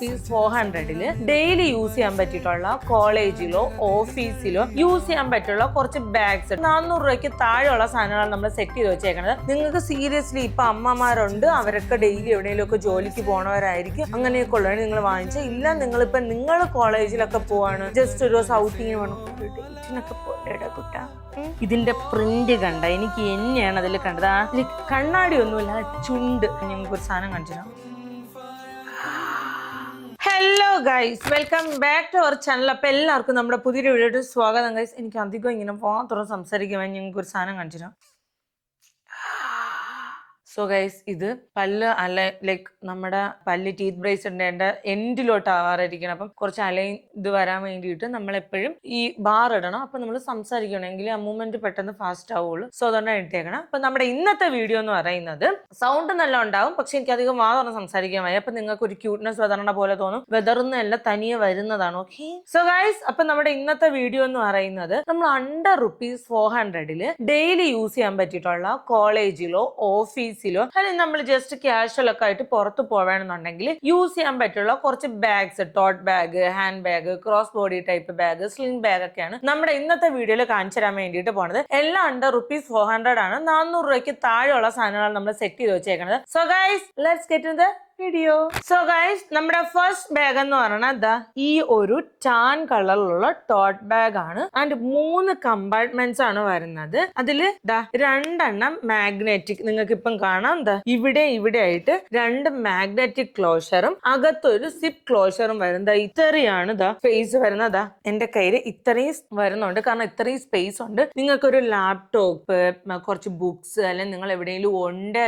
₹400 daily use ചെയ്യാൻ പറ്റിയിട്ടുള്ള കോളേജിലോ ഓഫീസിലോ use ചെയ്യാൻ പറ്റുള്ള കുറച്ച് ബാഗ്സ് ₹400 താഴെയുള്ള സാധനങ്ങൾ നമ്മൾ സെറ്റ് ചെയ്ത് വെച്ചേക്കണത്. നിങ്ങൾക്ക് സീരിയസ്ലി ഇപ്പൊ അമ്മമാരുണ്ട്, അവരൊക്കെ ഡെയിലി എവിടെയെങ്കിലും ഒക്കെ ജോലിക്ക് പോണവരായിരിക്കും, അങ്ങനെയൊക്കെ ഉള്ളതാണ് നിങ്ങൾ വാങ്ങിച്ചാൽ. ഇല്ല നിങ്ങളിപ്പോ നിങ്ങൾ കോളേജിലൊക്കെ പോവാണ്, ജസ്റ്റ് ഒരു ദിവസം ഔട്ടിങ് വേണം, ഡേറ്റിനൊക്കെ പോകേണ്ട കുട്ടാ. ഇതിന്റെ പ്രിന്റ് കണ്ട എനിക്ക് എന്നെയാണ് അതിൽ കണ്ടത്. അതിൽ കണ്ണാടി ഒന്നുമില്ല, ചുണ്ട്. ഞങ്ങൾക്ക് ഒരു സാധനം കാണിച്ചു. Hello guys, welcome back to our channel. അപ്പൊ എല്ലാവർക്കും നമ്മുടെ പുതിയൊരു വീഡിയോയുടെ സ്വാഗതം ഗൈസ്. എനിക്ക് അധികം ഇങ്ങനെ മാത്രം സംസാരിക്കുവാൻ ഞങ്ങൾക്ക് ഒരു സാധനം കാണിച്ചു. സോ ഗൈസ്, ഇത് പല്ല് ലൈക്ക് നമ്മുടെ പല്ല് ടീത്ത് ബ്രേസിന്റെ എൻഡിലോട്ട് ആവാറിരിക്കണം. അപ്പം കുറച്ച് ഇത് വരാൻ വേണ്ടിയിട്ട് നമ്മൾ എപ്പോഴും ഈ ബാർ ഇടണം. അപ്പൊ നമ്മൾ സംസാരിക്കണമെങ്കിൽ ആ മൂവ്മെന്റ് പെട്ടെന്ന് ഫാസ്റ്റ് ആവുള്ളൂ. സോ അതുകൊണ്ടാണ് ഇട്ടേക്കണം. അപ്പൊ നമ്മുടെ ഇന്നത്തെ വീഡിയോ എന്ന് പറയുന്നത് സൗണ്ട് നല്ല ഉണ്ടാവും, പക്ഷെ എനിക്ക് അധികം വാതറന്ന് സംസാരിക്കാൻ വയ്യ. അപ്പൊ നിങ്ങൾക്ക് ഒരു ക്യൂട്ട്നെസ് വെതറണ പോലെ തോന്നും. വെതറുന്നല്ല, തനിയെ വരുന്നതാണ്. ഓക്കെ, സോ ഗൈസ്, അപ്പൊ നമ്മുടെ ഇന്നത്തെ വീഡിയോ എന്ന് പറയുന്നത് നമ്മൾ അണ്ടർ ₹400 ഡെയിലി യൂസ് ചെയ്യാൻ പറ്റിയിട്ടുള്ള കോളേജിലോ ഓഫീസിലോ അല്ലെങ്കിൽ നമ്മൾ ജസ്റ്റ് ക്യാഷ്വൽ ഒക്കെ ആയിട്ട് പുറത്ത് പോവേണമെന്നുണ്ടെങ്കിൽ യൂസ് ചെയ്യാൻ പറ്റുള്ള കുറച്ച് bags, taught bag, hand bag, cross body type bag, sling bag ഒക്കെയാണ് നമ്മുടെ ഇന്നത്തെ വീഡിയോയിൽ കാണിച്ചു തരാൻ വേണ്ടിയിട്ട് പോണത്. എല്ലാം അണ്ടർ ₹400 ആണ്. ₹400 താഴെയുള്ള സാധനങ്ങൾ നമ്മൾ സെറ്റ് ചെയ്ത് വെച്ചേക്കുന്നത്. So guys, let's get in the video. So guys, നമ്മുടെ ഫസ്റ്റ് ബാഗ് എന്ന് പറഞ്ഞാൽ ഈ ഒരു ടാൻ കളറിലുള്ള ടോട്ട് ബാഗ് ആണ്. ആൻഡ് 3 കമ്പാർട്ട്മെന്റ്സ് ആണ് വരുന്നത്. അതില് രണ്ടെണ്ണം മാഗ്നറ്റിക്, നിങ്ങൾക്ക് ഇപ്പം കാണാം. ഇവിടെ ആയിട്ട് 2 മാഗ്നറ്റിക് ക്ലോഷറും അകത്തൊരു സിപ്പ് ക്ലോഷറും വരുന്നത്. ഇത്രയാണ് ഫേസ് വരുന്നത്. എന്റെ കയ്യിൽ ഇത്രയും വരുന്നുണ്ട്, കാരണം ഇത്രയും സ്പേസ് ഉണ്ട്. നിങ്ങൾക്കൊരു ലാപ്ടോപ്പ്, കുറച്ച് ബുക്സ്, അല്ലെങ്കിൽ നിങ്ങൾ എവിടെയെങ്കിലും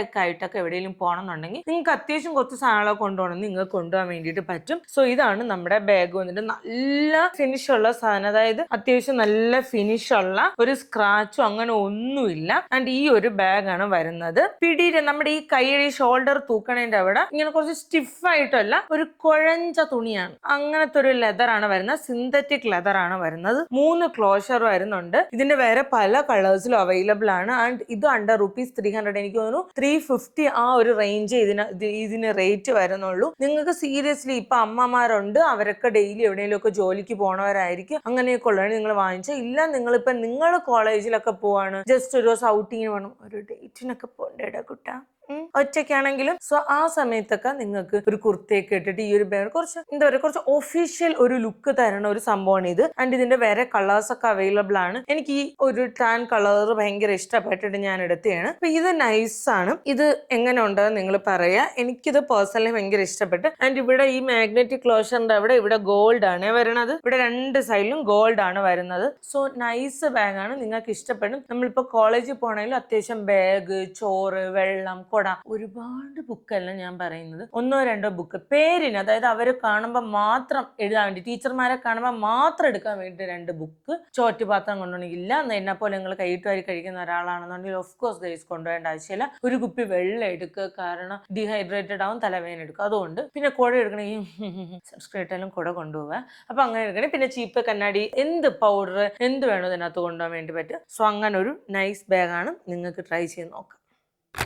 ഒക്കെ ആയിട്ടൊക്കെ എവിടെയെങ്കിലും പോകണമെന്നുണ്ടെങ്കിൽ നിങ്ങൾക്ക് അത്യാവശ്യം കുറച്ച് സാധനങ്ങളൊക്കെ കൊണ്ടുപോകണം, നിങ്ങൾക്ക് കൊണ്ടുപോകാൻ വേണ്ടിയിട്ട് പറ്റും. സോ ഇതാണ് നമ്മുടെ ബാഗ് വന്നിട്ട്. നല്ല ഫിനിഷ് ഉള്ള സാധനം, അതായത് അത്യാവശ്യം നല്ല ഫിനിഷ് ഉള്ള, ഒരു സ്ക്രാച്ചും അങ്ങനെ ഒന്നുമില്ല. ആൻഡ് ഈ ഒരു ബാഗാണ് വരുന്നത്. പിടിയിൽ നമ്മുടെ ഈ കൈയുടെ ഷോൾഡർ തൂക്കണേന്റെ അവിടെ ഇങ്ങനെ കുറച്ച് സ്റ്റിഫ് ആയിട്ടല്ല, ഒരു കുഴഞ്ച തുണിയാണ്, അങ്ങനത്തെ ഒരു ലെതർ ആണ് വരുന്നത്. സിന്തറ്റിക് ലെതർ ആണ് വരുന്നത്. 3 ക്ലോഷർ വരുന്നുണ്ട്. ഇതിന്റെ വേറെ പല കളേഴ്സിലും അവൈലബിൾ ആണ്. ആൻഡ് ഇത് അണ്ടർ ₹300, എനിക്ക് തോന്നുന്നു 350 ആ ഒരു റേഞ്ച് ഇതിന് റേറ്റ് വരുന്നുള്ളൂ. നിങ്ങൾക്ക് സീരിയസ്ലി ഇപ്പൊ അമ്മമാരുണ്ട്, അവരൊക്കെ ഡെയിലി എവിടെയെങ്കിലും ഒക്കെ ജോലിക്ക് പോണവരായിരിക്കും, അങ്ങനെയൊക്കെ ഉള്ളതാണ് നിങ്ങൾ വാങ്ങിച്ചാൽ. ഇല്ല നിങ്ങളിപ്പോ നിങ്ങൾ കോളേജിലൊക്കെ പോവാണ്, ജസ്റ്റ് ഒരു ദിവസം ഔട്ടിങ് വേണം, ഒരു ഡേറ്റിനൊക്കെ പോകേണ്ട കുട്ടാ, ഒറ്റയ്ക്കാണെങ്കിലും. സോ ആ സമയത്തൊക്കെ നിങ്ങൾക്ക് ഒരു കുർത്തയൊക്കെ ഇട്ടിട്ട് ഈ ഒരു ബാഗ് കുറച്ച് എന്താ പറയുക, കുറച്ച് ഒഫീഷ്യൽ ഒരു ലുക്ക് തരണ ഒരു സംഭവമാണ് ഇത്. ആൻഡ് ഇതിന്റെ വേറെ കളേഴ്സ് ഒക്കെ അവൈലബിൾ ആണ്. എനിക്ക് ഈ ഒരു ടാൻ കളർ ഭയങ്കര ഇഷ്ടപ്പെട്ടിട്ട് ഞാൻ എടുത്തതാണ്. അപ്പൊ ഇത് നൈസ് ആണ്. ഇത് എങ്ങനെ ഉണ്ടെന്ന് നിങ്ങൾ പറയാ. എനിക്കിത് പേഴ്സണലി ഭയങ്കര ഇഷ്ടപ്പെട്ടു. ആൻഡ് ഇവിടെ ഈ മാഗ്നറ്റിക് ക്ലോഷറിന്റെ ഇവിടെ ഗോൾഡ് ആണ് വരുന്നത്. ഇവിടെ 2 സൈഡിലും ഗോൾഡ് ആണ് വരുന്നത്. സോ നൈസ് ബാഗാണ്, നിങ്ങൾക്ക് ഇഷ്ടപ്പെടും. നമ്മളിപ്പോ കോളേജിൽ പോകണമെങ്കിലും അത്യാവശ്യം ബാഗ്, ചോറ്, വെള്ളം, കൊട, ഒരുപാട് ബുക്കല്ല ഞാൻ പറയുന്നത്, 1-2 ബുക്ക് പേരിന്, അതായത് അവര് കാണുമ്പോൾ മാത്രം എഴുതാൻ വേണ്ടി, ടീച്ചർമാരെ കാണുമ്പോൾ മാത്രം എടുക്കാൻ വേണ്ടി 2 ബുക്ക്. ചോറ്റുപാത്രം കൊണ്ടുപോകണമെങ്കിൽ ഇല്ല, എന്നെ പോലെ നിങ്ങൾ കൈയിട്ട് വാരി കഴിക്കുന്ന ഒരാളാണെന്നുണ്ടെങ്കിൽ ഓഫ് കോഴ്സ് ഗൈസ് കൊണ്ടുപോകേണ്ട ആവശ്യമില്ല. ഒരു കുപ്പി വെള്ളം എടുക്കുക, കാരണം ഡീഹൈഡ്രേറ്റഡ് ആവും, തലവേദന എടുക്കുക. അതുകൊണ്ട് പിന്നെ കുട എടുക്കണമെങ്കിൽ സബ്സ്ക്രൈബ് കുട കൊണ്ടുപോവുക. അപ്പൊ അങ്ങനെ എടുക്കണേ. പിന്നെ ചീപ്പ്, കണ്ണാടി, എന്ത് പൗഡർ, എന്ത് വേണോ ഇതിനകത്ത് കൊണ്ടുപോകാൻ വേണ്ടി പറ്റും. സോ അങ്ങനെ ഒരു നൈസ് ബാഗാണ്, നിങ്ങൾക്ക് ട്രൈ ചെയ്ത് നോക്കാം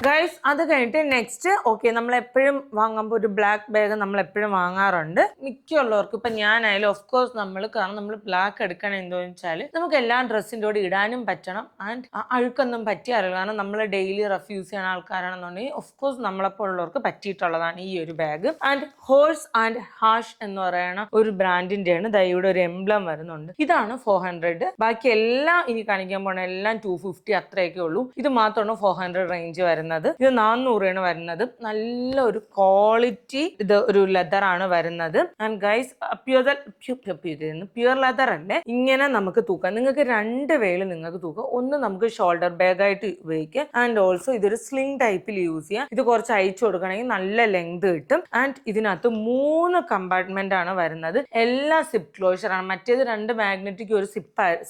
ഗൈസ്. അത് കഴിഞ്ഞിട്ട് നെക്സ്റ്റ്, ഓക്കെ, നമ്മൾ എപ്പോഴും വാങ്ങുമ്പോൾ ഒരു ബ്ലാക്ക് ബാഗ് നമ്മൾ എപ്പോഴും വാങ്ങാറുണ്ട്. മിക്കുള്ളവർക്ക്, ഇപ്പൊ ഞാനായാലും ഓഫ് കോഴ്സ് കാരണം നമ്മൾ ബ്ലാക്ക് എടുക്കണം എന്താന്ന് വെച്ചാൽ നമുക്ക് എല്ലാ ഡ്രസ്സിൻ്റെ കൂടെ ഇടാനും പറ്റണം. ആൻഡ് അഴുക്കൊന്നും പറ്റിയാറില്ല, കാരണം നമ്മൾ ഡെയിലി റഫ് യൂസ് ചെയ്യുന്ന ആൾക്കാരാണെന്നുണ്ടെങ്കിൽ ഓഫ് കോഴ്സ് നമ്മളെപ്പോലുള്ളവർക്ക് പറ്റിയിട്ടുള്ളതാണ് ഈ ഒരു bag. And horse and hash എന്ന് പറയുന്ന ഒരു ബ്രാൻഡിന്റെയാണ്. ഇവിടെ ഒരു എംബ്ലം വരുന്നുണ്ട്. ഇതാണ് 400. ബാക്കി എല്ലാം ഇനി കാണിക്കാൻ പോണ എല്ലാം 250 അത്രയൊക്കെ ഉള്ളൂ. ഇത് മാത്രമാണ് 400 റേഞ്ച് വരുന്നത്. ഇത് 400 വരുന്നത്. നല്ല ഒരു ക്വാളിറ്റി ഇത് ഒരു ലെതർ ആണ് വരുന്നത്. ആൻഡ് ഗൈസ്, പ്യുവർ ലെതർ അല്ലേ, ഇങ്ങനെ നമുക്ക് തൂക്കാം. നിങ്ങൾക്ക് 2 വേയിൽ നിങ്ങൾക്ക് തൂക്കാം. ഒന്ന് നമുക്ക് ഷോൾഡർ ബാഗ് ആയിട്ട് ഉപയോഗിക്കാം. ആൻഡ് ഓൾസോ ഇതൊരു സ്ലിംഗ് ടൈപ്പിൽ യൂസ് ചെയ്യാം. ഇത് കുറച്ച് അയച്ചു കൊടുക്കണമെങ്കിൽ നല്ല ലെങ്ത് കിട്ടും. ആൻഡ് ഇതിനകത്ത് 3 കമ്പാർട്ട്മെന്റ് ആണ് വരുന്നത്. എല്ലാം സിപ്പ് ക്ലോഷർ ആണ്. മറ്റേത് 2 മാഗ്നറ്റിക് ഒരു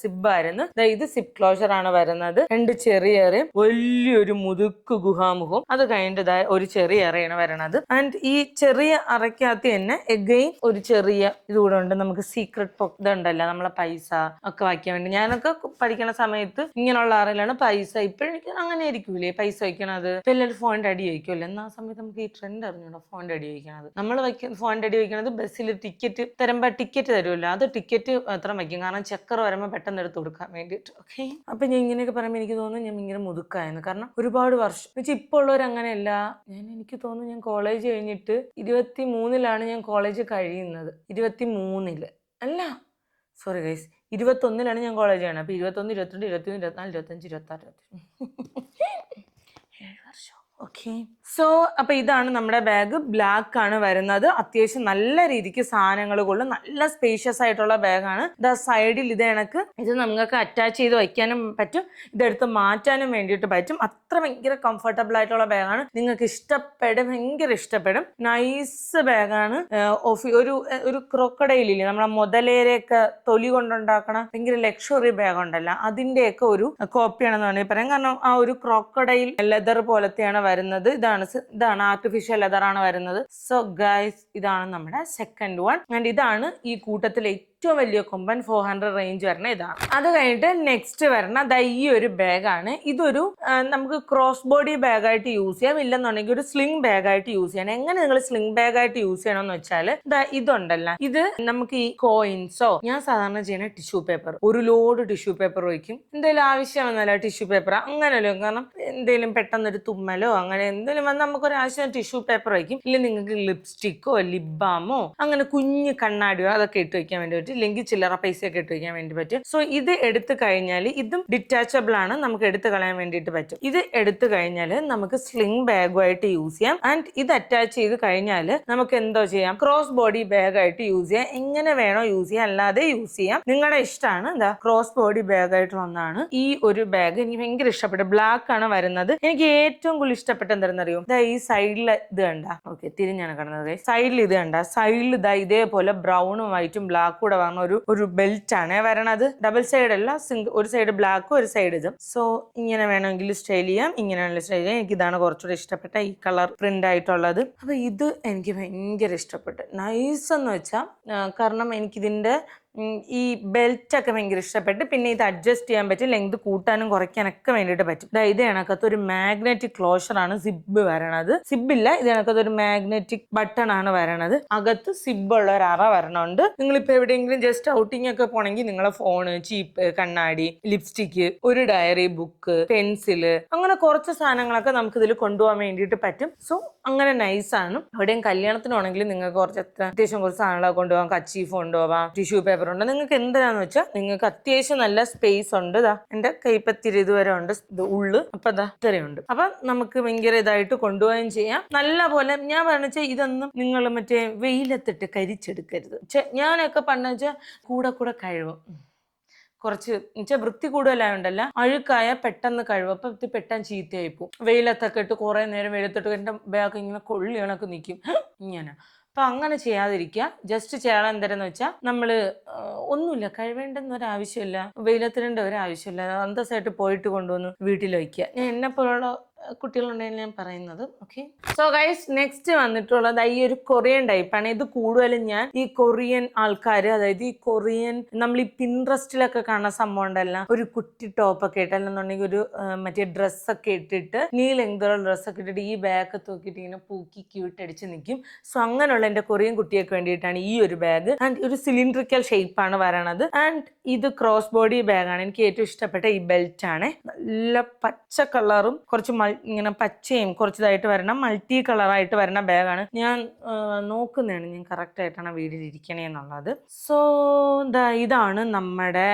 സിബ് ആയിരുന്നു. ഇത് സിപ്പ് ക്ലോഷർ ആണ് വരുന്നത്. 2 ചെറിയ വലിയൊരു മുതുക്ക് ഗുഹാമുഖവും, അത് കഴിഞ്ഞിട്ട് ഒരു ചെറിയ അറയാണ് വരണത്. ആൻഡ് ഈ ചെറിയ അറയ്ക്കകത്ത് തന്നെ എഗെയിൻ ഒരു ചെറിയ ഇതുകൂടെ ഉണ്ട്. നമുക്ക് സീക്രട്ട് ഇതുണ്ടല്ലോ, നമ്മളെ പൈസ ഒക്കെ വയ്ക്കാൻ വേണ്ടി. ഞാനൊക്കെ പഠിക്കുന്ന സമയത്ത് ഇങ്ങനെയുള്ള അറയിലാണ് പൈസ. ഇപ്പോഴെനിക്ക് അങ്ങനെ ആയിരിക്കൂലേ പൈസ വയ്ക്കണത്, എല്ലാവരും ഫോണിന്റെ അടി വയ്ക്കുമല്ലോ. എന്നാൽ ആ സമയത്ത് നമുക്ക് ഈ ട്രെൻഡ് അറിഞ്ഞൂടോ ഫോണിന്റെ അടി വയ്ക്കണത്. നമ്മൾ ഫോണിന്റെ അടി വയ്ക്കണത് ബസ്സിൽ ടിക്കറ്റ് തരുമ്പോ ടിക്കറ്റ് തരുമല്ലോ, അത് ടിക്കറ്റ് അത്ര വയ്ക്കും. കാരണം ചക്കർ വരുമ്പോൾ പെട്ടെന്ന് എടുത്ത് കൊടുക്കാൻ വേണ്ടിയിട്ട്. ഓക്കെ, അപ്പൊ ഞാൻ ഇങ്ങനെയൊക്കെ പറയുമ്പോൾ എനിക്ക് തോന്നുന്നു ഞാൻ ഇങ്ങനെ മുതുക്കായെന്ന്. കാരണം ഒരുപാട് വർഷം വെച്ചാൽ ഇപ്പോൾ ഉള്ളവർ അങ്ങനെയല്ല. എനിക്ക് തോന്നുന്നു ഞാൻ കോളേജ് കഴിഞ്ഞിട്ട് 23-ലാണ് ഞാൻ കോളേജ് കഴിയുന്നത്. 23-ല് അല്ല, സോറി ഗൈസ്, 21-ലാണ് ഞാൻ കോളേജ് ചെയ്യണം. അപ്പൊ 21, 22, 23, 24, 25, 26, 7 വർഷം. ഓക്കെ, സോ അപ്പൊ ഇതാണ് നമ്മുടെ ബാഗ്. ബ്ലാക്ക് ആണ് വരുന്നത്. അത്യാവശ്യം നല്ല രീതിക്ക് സാധനങ്ങൾ കൊള്ളും. നല്ല സ്പേഷ്യസ് ആയിട്ടുള്ള ബാഗാണ്. സൈഡിൽ ഇത് കണക്ക് ഇത് നിങ്ങൾക്ക് അറ്റാച്ച് ചെയ്ത് വയ്ക്കാനും പറ്റും, ഇതെടുത്ത് മാറ്റാനും വേണ്ടിയിട്ട് പറ്റും. അത്ര ഭയങ്കര കംഫർട്ടബിൾ ആയിട്ടുള്ള ബാഗാണ്. നിങ്ങൾക്ക് ഇഷ്ടപ്പെടും, ഭയങ്കര ഇഷ്ടപ്പെടും. നൈസ് ബാഗാണ്. ഒരു ക്രോക്കഡൈലില്ലേ, നമ്മളെ മുതലേരെയൊക്കെ തൊലി കൊണ്ടുണ്ടാക്കണ ഭയങ്കര ലക്ഷറി ബാഗ് ഉണ്ടല്ലോ, അതിന്റെയൊക്കെ ഒരു കോപ്പിയാണെന്ന് വേണമെങ്കിൽ പറയാം. കാരണം ആ ഒരു ക്രോക്കഡൈൽ ലെതർ പോലത്തെയാണ് വരുന്നത്. ഇതാണ് ആർട്ടിഫിഷ്യൽ ലെതർ ആണ് വരുന്നത്. സോ ഗൈസ്, ഇതാണ് നമ്മുടെ സെക്കൻഡ് വൺ. ആൻഡ് ഇതാണ് ഈ കൂട്ടത്തിലെ ഏറ്റവും വലിയ കൊമ്പൻ. 400 റേഞ്ച് വരണ ഇതാണ്. അത് കഴിഞ്ഞിട്ട് നെക്സ്റ്റ് വരണ ഈ ഒരു ബാഗാണ്. ഇതൊരു നമുക്ക് ക്രോസ് ബോഡി ബാഗായിട്ട് യൂസ് ചെയ്യാം, ഇല്ലെന്നുണ്ടെങ്കിൽ ഒരു സ്ലിംഗ് ബാഗായിട്ട് യൂസ് ചെയ്യണം. എങ്ങനെ നിങ്ങൾ സ്ലിംഗ് ബാഗായിട്ട് യൂസ് ചെയ്യണമെന്ന് വെച്ചാൽ ഇതുണ്ടല്ല, ഇത് നമുക്ക് ഈ കോയിൻസോ, ഞാൻ സാധാരണ ചെയ്യുന്ന ടിഷ്യൂ പേപ്പർ, ഒരു ലോഡ് ടിഷ്യൂ പേപ്പർ വയ്ക്കും. എന്തെങ്കിലും ആവശ്യമെന്നല്ല ടിഷ്യൂ പേപ്പർ അങ്ങനെയല്ലോ, കാരണം എന്തെങ്കിലും പെട്ടെന്നൊരു തുമ്മലോ അങ്ങനെ എന്തെങ്കിലും വന്ന് നമുക്കൊരാവശ്യം ടിഷ്യൂ പേപ്പർ വയ്ക്കും. ഇല്ലെങ്കിൽ നിങ്ങൾക്ക് ലിപ്സ്റ്റിക്കോ ലിപ് ബാമോ അങ്ങനെ കുഞ്ഞു കണ്ണാടിയോ അതൊക്കെ ഇട്ട് വയ്ക്കാൻ വേണ്ടി പറ്റും. ഇല്ലെങ്കിൽ ചില്ലറ പൈസയൊക്കെ ഇട്ട് വയ്ക്കാൻ വേണ്ടി പറ്റും. സോ ഇത് എടുത്തു കഴിഞ്ഞാൽ ഇതും ഡിറ്റാച്ചബിൾ ആണ്, നമുക്ക് എടുത്തു കളയാൻ വേണ്ടിയിട്ട് പറ്റും. ഇത് എടുത്തു കഴിഞ്ഞാൽ നമുക്ക് സ്ലിംഗ് ബാഗുമായിട്ട് യൂസ് ചെയ്യാം. ആൻഡ് ഇത് അറ്റാച്ച് ചെയ്ത് കഴിഞ്ഞാൽ നമുക്ക് എന്തോ ചെയ്യാം, ക്രോസ് ബോഡി ബാഗായിട്ട് യൂസ് ചെയ്യാം. എങ്ങനെ വേണോ യൂസ് ചെയ്യാം, അല്ലാതെ യൂസ് ചെയ്യാം, നിങ്ങളുടെ ഇഷ്ടമാണ്. എന്താ ക്രോസ് ബോഡി ബാഗായിട്ട് വന്നാണ് ഈ ഒരു ബാഗ്. എനിക്ക് ഭയങ്കര ഇഷ്ടപ്പെട്ടു. ബ്ലാക്ക് ആണ് വരുന്നത്. എനിക്ക് ഏറ്റവും കൂടുതൽ ഇഷ്ടപ്പെട്ട എന്താണെന്നറിയോ, ഈ സൈഡിൽ ഇത് കണ്ട, ഓക്കെ തിരിഞ്ഞാണ് കിടന്നത്. സൈഡിൽ ഇത് കണ്ട, സൈഡിൽ ഇതേപോലെ ബ്രൗണും വൈറ്റും ബ്ലാക്കും കൂടെ വന്ന ഒരു ബെൽറ്റ് ആണ് വരണത്. ഡബിൾ സൈഡ് അല്ല, ഒരു സൈഡ് ബ്ലാക്കും ഒരു സൈഡ് ഇതും. സോ ഇങ്ങനെ വേണമെങ്കിൽ സ്റ്റൈൽ ചെയ്യാം, ഇങ്ങനെ വേണമെങ്കിൽ സ്റ്റൈൽ ചെയ്യാം. എനിക്ക് ഇതാണ് കുറച്ചുകൂടെ ഇഷ്ടപ്പെട്ട, ഈ കളർ പ്രിന്റ് ആയിട്ടുള്ളത്. അപ്പൊ ഇത് എനിക്ക് ഭയങ്കര ഇഷ്ടപ്പെട്ടു. നൈസ് എന്ന് വെച്ചാൽ കാരണം എനിക്കിതിന്റെ ഈ ബെൽറ്റ് ഒക്കെ ഭയങ്കര ഇഷ്ടപ്പെട്ട്. പിന്നെ ഇത് അഡ്ജസ്റ്റ് ചെയ്യാൻ പറ്റും, ലെങ്ത് കൂട്ടാനും കുറയ്ക്കാനൊക്കെ വേണ്ടിയിട്ട് പറ്റും. ഇത് കണക്കത്ത് ഒരു മാഗ്നറ്റിക് ക്ലോഷർ ആണ് സിബ് വരണത്. സിബില്ല, ഇത് കണക്കത്ത് ഒരു മാഗ്നറ്റിക് ബട്ടൺ ആണ് വരണത്. അകത്ത് സിബ് ഉള്ള ഒരു അറ വരണുണ്ട്. നിങ്ങളിപ്പോ എവിടെയെങ്കിലും ജസ്റ്റ് ഔട്ടിംഗ് ഒക്കെ പോണെങ്കിൽ നിങ്ങളെ ഫോണ്, ചീപ്പ്, കണ്ണാടി, ലിപ്സ്റ്റിക്ക്, ഒരു ഡയറി, ബുക്ക്, പെൻസില്, അങ്ങനെ കുറച്ച് സാധനങ്ങളൊക്കെ നമുക്ക് ഇതിൽ കൊണ്ടുപോകാൻ വേണ്ടിയിട്ട് പറ്റും. സോ അങ്ങനെ നൈസാണ്. എവിടെയും കല്യാണത്തിനാണെങ്കിൽ നിങ്ങൾക്ക് അത്യാവശ്യം കുറച്ച് സാധനങ്ങളൊക്കെ കൊണ്ടുപോകാം. കച്ചീഫ് കൊണ്ടുപോകാം, ടിഷ്യൂ പേപ്പർ ഉണ്ട്, നിങ്ങൾക്ക് എന്തിനാന്ന് വെച്ചാൽ നിങ്ങൾക്ക് അത്യാവശ്യം നല്ല സ്പേസ് ഉണ്ട്. എന്റെ കൈപ്പത്തിരി ഇതുവരെ ഉണ്ട് ഉള്ളു. അപ്പൊ ഇത്രയുണ്ട്. അപ്പൊ നമുക്ക് ഭയങ്കര ഇതായിട്ട് കൊണ്ടുപോവുകയും ചെയ്യാം. നല്ല പോലെ ഞാൻ പറഞ്ഞാൽ ഇതൊന്നും നിങ്ങൾ മറ്റേ വെയിലത്തിട്ട് കരിച്ചെടുക്കരുത്. ഞാനൊക്കെ പണ്ടെന്ന് വെച്ചാൽ കൂടെ കഴിവും കുറച്ച് വെച്ചാൽ വൃത്തി കൂടുതലായോണ്ടല്ല, അഴുക്കായ പെട്ടെന്ന് കഴിവും. അപ്പൊ ഇത് പെട്ടെന്ന് ചീത്തയായി പോകും. വെയിലത്തൊക്കെ ഇട്ട് കുറെ നേരം വെയിലത്തിട്ട് എന്റെ ബാഗ് ഇങ്ങനെ കൊള്ളി കണക്ക് നിൽക്കും ഇങ്ങനെ. അപ്പൊ അങ്ങനെ ചെയ്യാതിരിക്കുക. ജസ്റ്റ് ചെയ്യാൻ എന്തരെന്ന് വെച്ചാൽ നമ്മള് ഒന്നുമില്ല, കഴിവേണ്ടെന്ന് ഒരാവശ്യമില്ല, വെയിലത്തിടേണ്ട ഒരാവശ്യമില്ല, അന്തസ്സായിട്ട് പോയിട്ട് കൊണ്ടുവന്ന് വീട്ടിൽ വയ്ക്കുക. ഞാൻ എന്നെപ്പോലുള്ള കുട്ടികളുണ്ടെങ്കിൽ ഞാൻ പറയുന്നത്. ഓക്കെ, സോ ഗൈസ് നെക്സ്റ്റ് വന്നിട്ടുള്ളത് ഈ ഒരു കൊറിയൻ ടൈപ്പാണ്. ഇത് കൂടുതലും ഞാൻ ഈ കൊറിയൻ ആൾക്കാർ, അതായത് ഈ കൊറിയൻ നമ്മൾ ഈ പിൻട്രസ്റ്റിലൊക്കെ കാണുന്ന സംഭവം ഉണ്ടല്ല, ഒരു കുട്ടി ടോപ്പൊക്കെ ഇട്ട് അല്ലെന്നുണ്ടെങ്കിൽ ഒരു മറ്റേ ഡ്രസ്സൊക്കെ ഇട്ടിട്ട് നീ ലെങ്തുള്ള ഡ്രസ്സൊക്കെ ഇട്ടിട്ട് ഈ ബാഗ് തൂക്കിയിട്ട് ഇങ്ങനെ പൂക്കി ക്യൂട്ട് അടിച്ച് നിൽക്കും. സോ അങ്ങനെയുള്ള എൻ്റെ കൊറിയൻ കുട്ടിയൊക്കെ വേണ്ടിയിട്ടാണ് ഈ ഒരു ബാഗ്. ആൻഡ് ഒരു സിലിണ്ട്രിക്കൽ ഷേപ്പാണ് വരണത്. ആൻഡ് ഇത് ക്രോസ് ബോഡി ബാഗാണ്. എനിക്ക് ഏറ്റവും ഇഷ്ടപ്പെട്ട ഈ ബെൽറ്റ് ആണ്. നല്ല പച്ച കളറും കുറച്ച് ഇങ്ങനെ പച്ചയും കുറച്ചതായിട്ട് വരണം, മൾട്ടി കളറായിട്ട് വരുന്ന ബാഗാണ്. ഞാൻ നോക്കുന്നതാണ് ഞാൻ കറക്റ്റ് ആയിട്ടാണ് വീട്ടിൽ ഇരിക്കണേ എന്നുള്ളത്. സോ ഇതാണ് നമ്മുടെ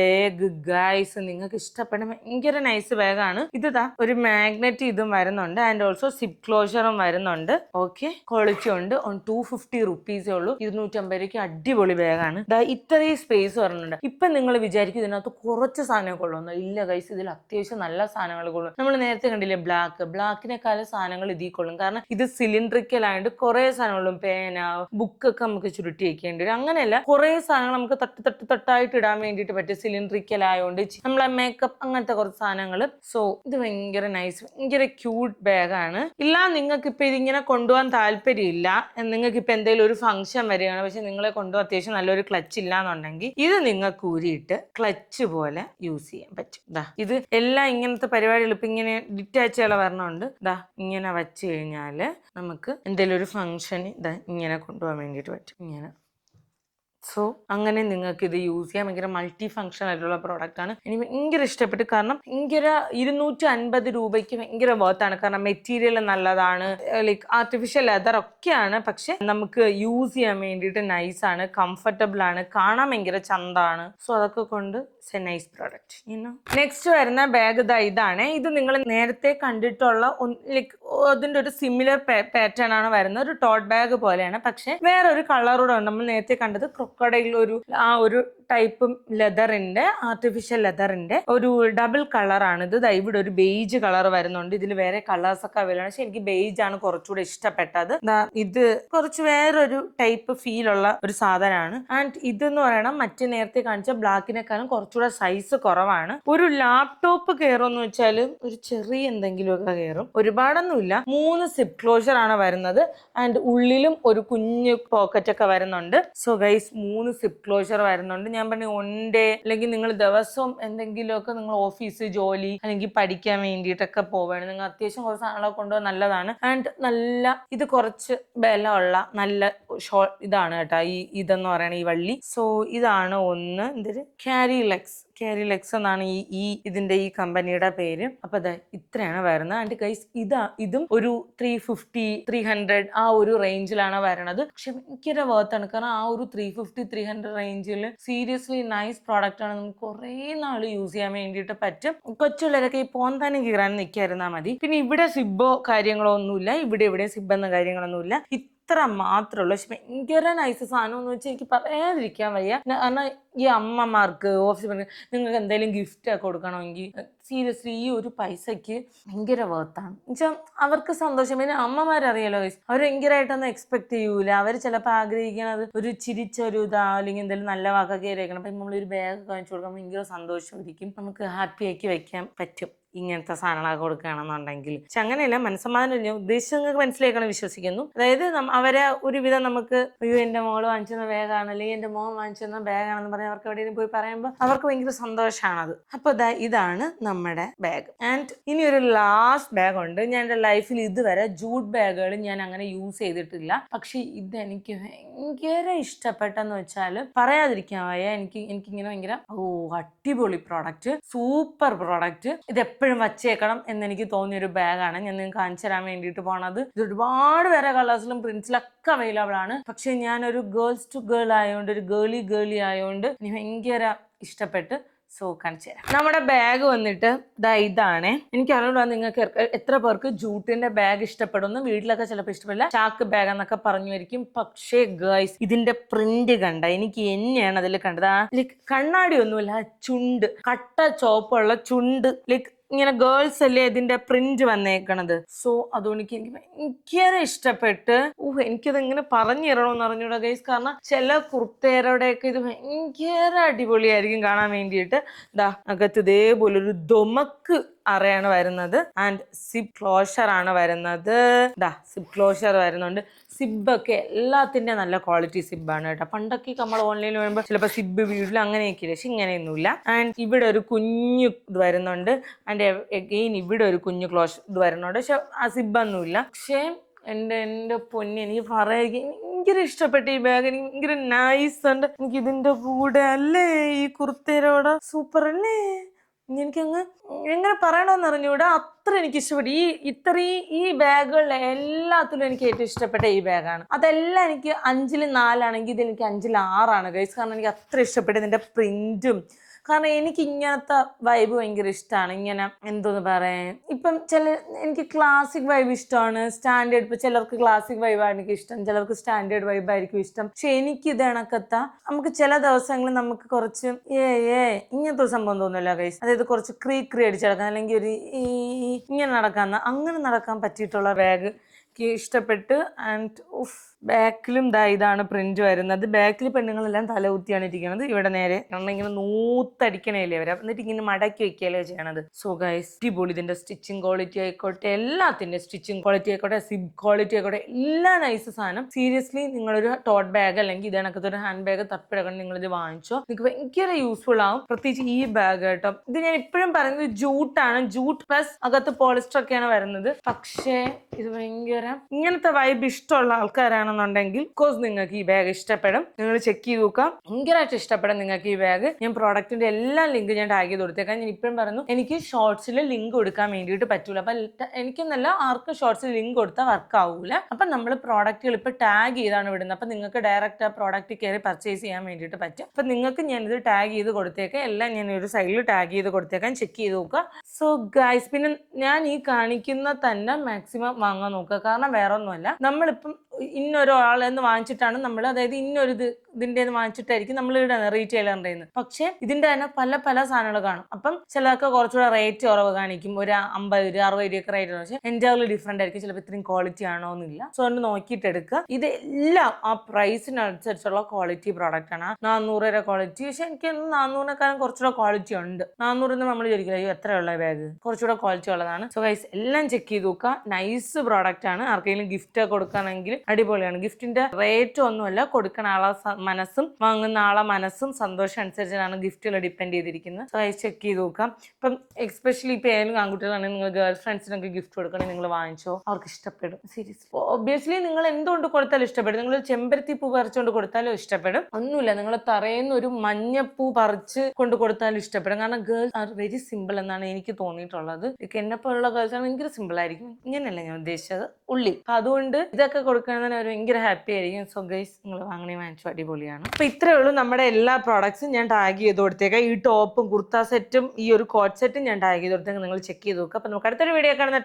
ബാഗ് ഗൈസ്. നിങ്ങൾക്ക് ഇഷ്ടപ്പെടുന്ന ഭയങ്കര നൈസ് ബാഗാണ് ഇത്. ഒരു മാഗ്നറ്റ് ഇതും വരുന്നുണ്ട്. ആൻഡ് ഓൾസോ സിപ്പ് ക്ലോഷറും വരുന്നുണ്ട്. ഓക്കെ, ക്വാളിറ്റി ഉണ്ട്. 250 റുപ്പീസേ ഉള്ളൂ. 250 രൂപയ്ക്ക് അടിപൊളി ബാഗാണ്. ഇത്രയും സ്പേസ് വരുന്നുണ്ട്. ഇപ്പൊ നിങ്ങൾ വിചാരിക്കും ഇതിനകത്ത് കുറച്ച് സാധനങ്ങൾ കൊള്ളുന്നു. ഇല്ല ഗൈസ്, ഇതിൽ അത്യാവശ്യം നല്ല സാധനങ്ങൾ കൊള്ളും. നമ്മൾ നേരത്തെ കണ്ടില്ല കണ്ടില്ലേ ബ്ലാക്കിനെക്കാളും സാധനങ്ങൾ ഇതിൽ കൊള്ളും. കാരണം ഇത് സിലിണ്ടറിക്കൽ ആയതുകൊണ്ട് കുറെ സാധനങ്ങളും പേന ബുക്കൊക്കെ നമുക്ക് ചുരുട്ടി വെക്കേണ്ടി വരും. അങ്ങനെയല്ല, കുറെ സാധനങ്ങൾ നമുക്ക് തട്ടായിട്ട് ഇടാൻ വേണ്ടിയിട്ട് പറ്റും. സിലിണ്ടറിക്കൽ ആയതുകൊണ്ട് നമ്മളെ മേക്കപ്പ് അങ്ങനത്തെ കുറച്ച് സാധനങ്ങൾ. സോ ഇത് ഭയങ്കര നൈസ്, ഭയങ്കര ക്യൂട്ട് ബാഗാണ്. ഇല്ല നിങ്ങൾക്ക് ഇപ്പൊ ഇതിങ്ങനെ കൊണ്ടുപോകാൻ താല്പര്യമില്ല, നിങ്ങൾക്ക് ഇപ്പൊ എന്തെങ്കിലും ഒരു ഫംഗ്ഷൻ വരികയാണ്, പക്ഷെ നിങ്ങളെ കൊണ്ടുപോകാൻ അത്യാവശ്യം നല്ലൊരു ക്ലച്ച് ഇല്ലാന്നുണ്ടെങ്കിൽ ഇത് നിങ്ങൾക്ക് ഊരിയിട്ട് ക്ലച്ച് പോലെ യൂസ് ചെയ്യാൻ പറ്റും. ഇത് എല്ലാം ഇങ്ങനത്തെ പരിപാടികൾ ഇപ്പൊ ഇങ്ങനെ ഡിറ്റാച്ചുകൾ വരണമുണ്ട്. ഇങ്ങനെ വെച്ച് കഴിഞ്ഞാല് നമുക്ക് എന്തെങ്കിലും ഒരു ഫംഗ്ഷന് ഇങ്ങനെ കൊണ്ടുപോകാൻ വേണ്ടിയിട്ട് പറ്റും ഇങ്ങനെ. സോ അങ്ങനെ നിങ്ങൾക്ക് ഇത് യൂസ് ചെയ്യാം. ഭയങ്കര മൾട്ടി ഫംഗ്ഷൻ ആയിട്ടുള്ള പ്രോഡക്റ്റ് ആണ്. എനിക്ക് ഭയങ്കര ഇഷ്ടപ്പെട്ടു. കാരണം ഭയങ്കര 250 രൂപയ്ക്ക് ഭയങ്കര വർത്താണ്. കാരണം മെറ്റീരിയൽ നല്ലതാണ്, ലൈക്ക് ആർട്ടിഫിഷ്യൽ ലെതർ ഒക്കെയാണ്, പക്ഷെ നമുക്ക് യൂസ് ചെയ്യാൻ വേണ്ടിയിട്ട് നൈസാണ്, കംഫർട്ടബിൾ ആണ്, കാണാൻ ഭയങ്കര ചന്താണ്. സോ അതൊക്കെ കൊണ്ട് it's A nice product. Next വരുന്ന ബാഗ് ഇതാണ്. ഇത് നിങ്ങൾ നേരത്തെ കണ്ടിട്ടുള്ള ലൈക്ക് അതിന്റെ ഒരു സിമിലർ പാറ്റേൺ ആണ് വരുന്നത്. ഒരു ടോട്ട് ബാഗ് പോലെയാണ്, പക്ഷെ വേറൊരു കളറൂടെ ഉണ്ട്. നമ്മൾ നേരത്തെ കണ്ടത് ക്രൊക്കഡൈൽ ഒരു ടൈപ്പ് ലെതറിന്റെ, ആർട്ടിഫിഷ്യൽ ലെതറിന്റെ ഒരു ഡബിൾ കളറാണ് ഇത്. ഇവിടെ ഒരു ബേജ് കളർ വരുന്നുണ്ട്. ഇതിൽ വേറെ കളേഴ്സ് ഒക്കെ അവൈലബിൾ ആണ്, പക്ഷെ എനിക്ക് ബേജ് ആണ് കുറച്ചുകൂടെ ഇഷ്ടപ്പെട്ടത്. ഇത് കുറച്ച് വേറൊരു ടൈപ്പ് ഫീൽ ഉള്ള ഒരു സാധനമാണ്. ആൻഡ് ഇതെന്ന് പറയണം മറ്റേ നേരത്തെ കാണിച്ച ബ്ലാക്കിനെക്കാളും കുറച്ചുകൂടെ സൈസ് കുറവാണ്. ഒരു ലാപ്ടോപ്പ് കയറുമെന്ന് വെച്ചാൽ ഒരു ചെറിയ എന്തെങ്കിലുമൊക്കെ കയറും, ഒരുപാടൊന്നുമില്ല. 3 സിപ്പ് ക്ലോഷർ ആണ് വരുന്നത്. ആൻഡ് ഉള്ളിലും ഒരു കുഞ്ഞു പോക്കറ്റ് ഒക്കെ വരുന്നുണ്ട്. സോ ഗൈസ് 3 സിപ്പ് ക്ലോഷർ വരുന്നുണ്ട്. ഞാൻ പറഞ്ഞു ഡേ അല്ലെങ്കിൽ നിങ്ങൾ ദിവസവും എന്തെങ്കിലുമൊക്കെ നിങ്ങൾ ഓഫീസ് ജോലി അല്ലെങ്കിൽ പഠിക്കാൻ വേണ്ടിയിട്ടൊക്കെ പോവുകയാണ്, നിങ്ങൾ അത്യാവശ്യം കുറച്ച് സാധനങ്ങളൊക്കെ കൊണ്ടുപോകാൻ നല്ലതാണ്. ആൻഡ് ഇത് കുറച്ച് ബലമുള്ള നല്ല ഇതാണ് കേട്ടോ ഇതെന്ന് പറയുന്നത്, ഈ വള്ളി. സോ ഇതാണ് ഒന്ന്. എന്തൊരു ക്യാരിലെക്സ് എന്നാണ് ഇതിന്റെ ഈ കമ്പനിയുടെ പേര്. അപ്പൊ ഇത്രയാണ് വരുന്നത്. ആൻഡ് ഗൈസ് ഇതും ഒരു 350-300 ആ ഒരു റേഞ്ചിലാണ് വരണത്. പക്ഷെ ഭയങ്കര വർത്താണ്. കാരണം ആ ഒരു 350-300 റേഞ്ചിൽ സീരിയസ്ലി നൈസ് പ്രോഡക്റ്റ് ആണ്. നമുക്ക് കുറെ നാള് യൂസ് ചെയ്യാൻ വേണ്ടിയിട്ട് പറ്റും. കൊച്ചുള്ളവരൊക്കെ ഈ പോന്താനും കീറാൻ നിൽക്കായിരുന്നാൽ മതി. പിന്നെ ഇവിടെ സിബോ കാര്യങ്ങളോ ഒന്നുമില്ല, ഇവിടെ സിബ് എന്ന കാര്യങ്ങളൊന്നുമില്ല. ഇത്ര മാത്രമേ ഉള്ളൂ. പക്ഷെ ഭയങ്കര നൈസ് സാധനം എന്ന് വെച്ചാൽ എനിക്ക് പറയാതിരിക്കാൻ വയ്യ. കാരണം ഈ അമ്മമാർക്ക് ഓഫീസിൽ നിങ്ങൾക്ക് എന്തെങ്കിലും ഗിഫ്റ്റ് ഒക്കെ കൊടുക്കണമെങ്കിൽ സീരിയസ്ലി ഈ ഒരു പൈസക്ക് ഭയങ്കര വർത്താണ്. എന്നുവെച്ചാൽ അവർക്ക് സന്തോഷം. പിന്നെ അമ്മമാരറിയാലോ, അവർ ഭയങ്കരമായിട്ടൊന്നും എക്സ്പെക്ട് ചെയ്യൂല. അവർ ചിലപ്പോൾ ആഗ്രഹിക്കുന്നത് ഒരു ചിരിച്ചൊരു അല്ലെങ്കിൽ എന്തെങ്കിലും നല്ല വാക്കൊക്കെ ആയിരിക്കണം. അപ്പം നമ്മളൊരു ബാഗ് കാണിച്ചു കൊടുക്കുമ്പോൾ ഭയങ്കര സന്തോഷമായിരിക്കും, നമുക്ക് ഹാപ്പി ആക്കി വെക്കാൻ പറ്റും ഇങ്ങനത്തെ സാധനങ്ങളൊക്കെ കൊടുക്കുകയാണെന്നുണ്ടെങ്കിൽ. പക്ഷെ അങ്ങനെയല്ല, മനസ്സമാധാനം ഉദ്ദേശിച്ച് നിങ്ങൾക്ക് മനസ്സിലാക്കണം വിശ്വസിക്കുന്നു. അതായത് അവരെ ഒരുവിധം നമുക്ക് എൻ്റെ മോള് വാങ്ങിച്ചെന്ന ബാഗാണ് അല്ലെങ്കിൽ എൻ്റെ മോൻ വാങ്ങിച്ചെന്ന ബാഗാണെന്ന് പറഞ്ഞാൽ അവർക്ക് എവിടെയെങ്കിലും പോയി പറയുമ്പോൾ അവർക്ക് ഭയങ്കര സന്തോഷമാണത്. അപ്പൊ ഇതാണ് നമ്മുടെ ബാഗ്. ആൻഡ് ഇനി ഒരു ലാസ്റ്റ് ബാഗ് ഉണ്ട്. ഞാൻ എൻ്റെ ലൈഫിൽ ഇതുവരെ ജൂട്ട് ബാഗുകൾ ഞാൻ അങ്ങനെ യൂസ് ചെയ്തിട്ടില്ല. പക്ഷെ ഇതെനിക്ക് ഭയങ്കര ഇഷ്ടപ്പെട്ടെന്ന് വെച്ചാൽ പറയാതിരിക്കാൻ വയ്യ. എനിക്കിങ്ങനെ ഭയങ്കര അടിപൊളി പ്രോഡക്റ്റ്, സൂപ്പർ പ്രോഡക്റ്റ്. ഇത് എപ്പോഴും വച്ചേക്കണം എന്നെനിക്ക് തോന്നിയൊരു ബാഗാണ് ഞാൻ നിങ്ങൾക്ക് കാണിച്ചു തരാൻ വേണ്ടിയിട്ട് പോണത്. ഇത് ഒരുപാട് വേറെ കളേഴ്സിലും പ്രിന്റ്സിലൊക്കെ അവൈലബിൾ ആണ്. പക്ഷെ ഞാനൊരു ഗേൾസ് ടു ഗേൾ ആയതുകൊണ്ട്, ഒരു ഗേളി ആയതുകൊണ്ട് എനിക്ക് ഭയങ്കര ഇഷ്ടപ്പെട്ട്. സോ കാണിച്ചു തരാം. നമ്മുടെ ബാഗ് വന്നിട്ട് ഇതാണ്. എനിക്ക് അറിയില്ല നിങ്ങൾക്ക് എത്ര പേർക്ക് ജൂട്ടിന്റെ ബാഗ് ഇഷ്ടപ്പെടുന്നു. വീട്ടിലൊക്കെ ചിലപ്പോൾ ഇഷ്ടപ്പെടില്ല, ചാക്ക് ബാഗ് എന്നൊക്കെ പറഞ്ഞുമായിരിക്കും. പക്ഷേ ഗൈസ് ഇതിന്റെ പ്രിന്റ് കണ്ട എനിക്ക് എന്നെയാണ് അതിൽ കണ്ടത്. ലൈക്ക് കണ്ണാടി ഒന്നുമില്ല, ചുണ്ട് കട്ട ചോപ്പുള്ള ചുണ്ട്, ലൈക്ക് ഇങ്ങനെ ഗേൾസ് അല്ലേ ഇതിന്റെ പ്രിന്റ് വന്നേക്കണത്. സോ അതുകൊണ്ട് എനിക്ക് ഭയങ്കര ഇഷ്ടപ്പെട്ട്. എനിക്കത് എങ്ങനെ പറഞ്ഞു തരണമെന്ന് അറിഞ്ഞൂടാ ഗൈസ്. കാരണം ചില കുർത്തേരുടെയൊക്കെ ഇത് ഭയങ്കര അടിപൊളിയായിരിക്കും കാണാൻ വേണ്ടിയിട്ട്. അകത്ത് ഇതേപോലെ ഒരു ദൊമക്ക് അറയാണ് വരുന്നത്. ആൻഡ് സിബ് ക്ലോഷർ ആണ് വരുന്നത്. സിബ് ക്ലോഷർ വരുന്നുണ്ട്. സിബൊക്കെ എല്ലാത്തിന്റെ നല്ല ക്വാളിറ്റി സിബാണ് കേട്ടോ. പണ്ടൊക്കെ നമ്മൾ ഓൺലൈനിൽ വരുമ്പോൾ ചിലപ്പോൾ സിബ് വീട്ടിൽ അങ്ങനെയൊക്കെ, പക്ഷെ ഇങ്ങനെയൊന്നുമില്ല. ആൻഡ് ഇവിടെ ഒരു കുഞ്ഞു ഇത് വരുന്നുണ്ട്. ആൻഡ് എഗെയിൻ ഇവിടെ ഒരു കുഞ്ഞു ക്ലോഷർ ഇത് വരുന്നുണ്ട്. പക്ഷെ ആ സിബൊന്നുമില്ല. പക്ഷേ എൻ്റെ പൊന്നി എനിക്ക് പറയാൻ ഭയങ്കര ഇഷ്ടപ്പെട്ട ഈ ബാഗ്. എനിക്ക് ഭയങ്കര നൈസ് ഉണ്ട്. എനിക്ക് ഇതിന്റെ കൂടെ അല്ലേ ഈ കുർത്തേരോടെ സൂപ്പർ അല്ലേ. എനിക്കങ്ങ് എങ്ങനെ പറയണമെന്ന് അറിഞ്ഞൂടാ, അത്ര എനിക്ക് ഇഷ്ടപ്പെട്ടു. ഈ ബാഗുകളിൽ എല്ലാത്തിലും എനിക്ക് ഏറ്റവും ഇഷ്ടപ്പെട്ട ഈ ബാഗാണ്. അതെല്ലാം എനിക്ക് 5-ൽ 4 ആണെങ്കിൽ ഇത് എനിക്ക് 5-ൽ 6 ഗൈസ്. കാരണം എനിക്ക് അത്ര ഇഷ്ടപ്പെട്ടു ഇതിന്റെ പ്രിന്റും കാരണം എനിക്ക് ഇങ്ങനത്തെ വൈബ് ഭയങ്കര ഇഷ്ടമാണ്. ഇങ്ങനെ എന്തോന്ന് പറയാൻ, ഇപ്പം എനിക്ക് ക്ലാസിക് വൈബ് ഇഷ്ടമാണ്, സ്റ്റാൻഡേർഡ്. ഇപ്പൊ ചിലർക്ക് ക്ലാസിക് വൈബായിരിക്കും ഇഷ്ടം, ചിലർക്ക് സ്റ്റാൻഡേർഡ് വൈബായിരിക്കും ഇഷ്ടം. പക്ഷെ എനിക്ക് ഇത് കണക്കത്ത നമുക്ക് ചില ദിവസങ്ങളിൽ നമുക്ക് കുറച്ച് ഇങ്ങനത്തെ ഒരു സംഭവം തോന്നുന്നില്ല ഗൈസ്. അതായത് കുറച്ച് ക്രീ അടിച്ച് നടക്കാൻ, അല്ലെങ്കിൽ ഒരു ഇങ്ങനെ അങ്ങനെ നടക്കാൻ പറ്റിയിട്ടുള്ള ബാഗ് ഇഷ്ടപ്പെട്ട്. ആൻഡ് ബാക്കിലും ഇതാണ് പ്രിന്റ് വരുന്നത്. ബാക്കിൽ പെണ്ണുങ്ങളെല്ലാം തല കുത്തിയാണ് ഇരിക്കുന്നത്. ഇവിടെ നേരെ കാരണം ഇങ്ങനെ നൂത്തടിക്കണേലേ വരാം, എന്നിട്ട് ഇങ്ങനെ മടക്കി വെക്കുകയല്ലേ ചെയ്യണത്. സോ ഗൈസ് അടിപൊളി. ഇതിന്റെ സ്റ്റിച്ചിങ് ക്വാളിറ്റി ആയിക്കോട്ടെ, എല്ലാത്തിന്റെ സ്റ്റിച്ചിങ് ക്വാളിറ്റി ആയിക്കോട്ടെ, സിബ് ക്വാളിറ്റി ആയിക്കോട്ടെ, എല്ലാം നൈസ് സാധനം. സീരിയസ്ലി നിങ്ങളൊരു ടോട്ട് ബാഗ് അല്ലെങ്കിൽ ഇതേണക്കത്തെ ഒരു ഹാൻഡ് ബാഗ് തപ്പിടക്കണം, നിങ്ങളിത് വാങ്ങിച്ചോ. നിങ്ങൾക്ക് ഭയങ്കര യൂസ്ഫുൾ ആവും. പ്രത്യേകിച്ച് ഈ ബാഗ് കേട്ടോ. ഇത് ഞാൻ ഇപ്പോഴും പറയുന്നത് ജൂട്ടാണ്, ജൂട്ട് പ്ലസ് അകത്ത് പോളിസ്റ്റർ ഒക്കെയാണ് വരുന്നത്. പക്ഷേ ഇത് ഭയങ്കര ഇങ്ങനത്തെ വൈബ് ഇഷ്ടമുള്ള ആൾക്കാരാണെന്നുണ്ടെങ്കിൽ കോഴ്സ് നിങ്ങൾക്ക് ഈ ബാഗ് ഇഷ്ടപ്പെടും. നിങ്ങൾ ചെക്ക് ചെയ്ത് നോക്കാം, ഭയങ്കരമായിട്ട് ഇഷ്ടപ്പെടും നിങ്ങൾക്ക് ഈ ബാഗ്. ഞാൻ പ്രോഡക്റ്റിന്റെ എല്ലാ ലിങ്ക് ഞാൻ ടാഗ് ചെയ്ത് കൊടുത്തേക്കാം. ഞാൻ ഇപ്പോഴും പറഞ്ഞു എനിക്ക് ഷോർട്സിൽ ലിങ്ക് കൊടുക്കാൻ വേണ്ടിയിട്ട് പറ്റൂല. അപ്പൊ എനിക്കെന്നല്ല ആർക്കും ഷോർട്സിൽ ലിങ്ക് കൊടുത്താൽ വർക്ക് ആവൂല. അപ്പൊ നമ്മൾ പ്രോഡക്റ്റുകൾ ഇപ്പൊ ടാഗ് ചെയ്താണ് വിടുന്നത്. അപ്പൊ നിങ്ങൾക്ക് ഡയറക്റ്റ് ആ പ്രോഡക്റ്റ് കയറി പർച്ചേസ് ചെയ്യാൻ വേണ്ടിയിട്ട് പറ്റും. അപ്പൊ നിങ്ങൾക്ക് ഞാനിത് ടാഗ് ചെയ്ത് കൊടുത്തേക്കാം, എല്ലാം ഞാൻ ഒരു സൈഡിൽ ടാഗ് ചെയ്ത് കൊടുത്തേക്കാം, ചെക്ക് ചെയ്ത് നോക്കുക. സോ ഗൈസ്, പിന്നെ ഞാൻ ഈ കാണിക്കുന്ന തന്നെ മാക്സിമം വാങ്ങാൻ നോക്കുക. കാരണം വേറെ ഒന്നുമല്ല, നമ്മളിപ്പം ഇന്നൊരാളെന്ന് വാങ്ങിച്ചിട്ടാണ് നമ്മൾ, അതായത് ഇതിന്റെ വാങ്ങിച്ചിട്ടായിരിക്കും നമ്മൾ ഇടുന്നത് റീറ്റെയിലറിന്റെ. പക്ഷെ ഇതിന്റെ തന്നെ പല സാധനങ്ങൾ കാണും. അപ്പം ചിലർക്ക് കുറച്ചുകൂടെ റേറ്റ് കുറവ് കാണിക്കും, ഒരു 50 രൂപ 60 രൂപയൊക്കെ റേറ്റ്. പക്ഷെ എൻറ്റയർലി ഡിഫറെന്റ് ആയിരിക്കും. ചിലപ്പോൾ ഇത്രയും ക്വാളിറ്റി ആണോ എന്നില്ല. സോ അത് നോക്കിയിട്ട് എടുക്കുക. ഇതെല്ലാം ആ പ്രൈസിനനുസരിച്ചുള്ള ക്വാളിറ്റി പ്രോഡക്റ്റ് ആണ്. 400 രൂപ ക്വാളിറ്റി, പക്ഷെ എനിക്ക് 400-നേക്കാളും കുറച്ചുകൂടെ ക്വാളിറ്റി ഉണ്ട്. 400 നമ്മൾ വിചാരിക്കില്ല അയ്യോ എത്രയുള്ള ബാഗ്, കുറച്ചുകൂടെ ക്വാളിറ്റി ഉള്ളതാണ്. സോ ഗൈസ് എല്ലാം ചെക്ക് ചെയ്ത് നോക്കുക. നൈസ് പ്രോഡക്റ്റ് ആണ്. ആർക്കെങ്കിലും ഗിഫ്റ്റ് കൊടുക്കുകയാണെങ്കിൽ അടിപൊളിയാണ്. ഗിഫ്റ്റിന്റെ റേറ്റ് ഒന്നുമല്ല, കൊടുക്കുന്ന ആളെ മനസ്സും വാങ്ങുന്ന ആളെ മനസ്സും സന്തോഷം അനുസരിച്ചാണ് ഗിഫ്റ്റുകൾ ഡിപ്പെൻഡ് ചെയ്തിരിക്കുന്നത്. സോ ചെക്ക് ചെയ്ത് നോക്കാം. ഇപ്പം എസ്പെഷ്യലി ഇപ്പൊ ഏതെങ്കിലും ആൺകുട്ടികളാണെങ്കിൽ നിങ്ങൾ ഗേൾ ഫ്രണ്ട്സിനൊക്കെ ഗിഫ്റ്റ് കൊടുക്കണമെങ്കിൽ നിങ്ങൾ വാങ്ങിച്ചോ, അവർക്ക് ഇഷ്ടപ്പെടും. സീരിയസ് ഒബ്വിയസ്ലി നിങ്ങൾ എന്തുകൊണ്ട് കൊടുത്താലും ഇഷ്ടപ്പെടും. നിങ്ങൾ ചെമ്പരത്തി പൂ പറിച്ചുകൊണ്ട് കൊടുത്താലും ഇഷ്ടപ്പെടും. ഒന്നുമില്ല, നിങ്ങൾ തറയുന്ന ഒരു മഞ്ഞപ്പൂ പറിച്ച് കൊണ്ട് കൊടുത്താലും ഇഷ്ടപ്പെടും. കാരണം ഗേൾസ് ആർ വെരി സിമ്പിൾ എന്നാണ് എനിക്ക് തോന്നിയിട്ടുള്ളത്. എന്നെപ്പോലുള്ള ഗേൾസ് ആണ് ഭയങ്കര സിമ്പിൾ ആയിരിക്കും. ഇങ്ങനെയല്ല ഞാൻ ഉദ്ദേശിച്ചത്, ഉള്ളി. അപ്പൊ അതുകൊണ്ട് ഇതൊക്കെ കൊടുക്കണമെന്ന് അവർ ഭയങ്കര ഹാപ്പി ആയിരിക്കും. സോ ഗൈസ് നിങ്ങൾ വാങ്ങിച്ചു അടിപൊളിയാണ്. അപ്പൊ ഇത്രേ ഉള്ളൂ നമ്മുടെ എല്ലാ പ്രോഡക്ട്സും ഞാൻ ടാഗ് ചെയ്ത് കൊടുത്തേക്കാം. ഈ ടോപ്പും കുർത്ത സെറ്റും ഈ ഒരു കോട്ട് സെറ്റും ഞാൻ ടാഗ് ചെയ്ത് കൊടുത്തേക്കാം. നിങ്ങൾ ചെക്ക് ചെയ്ത് നോക്കുക. അപ്പൊ നമുക്ക് അടുത്തൊരു വീഡിയോ കാണുന്ന.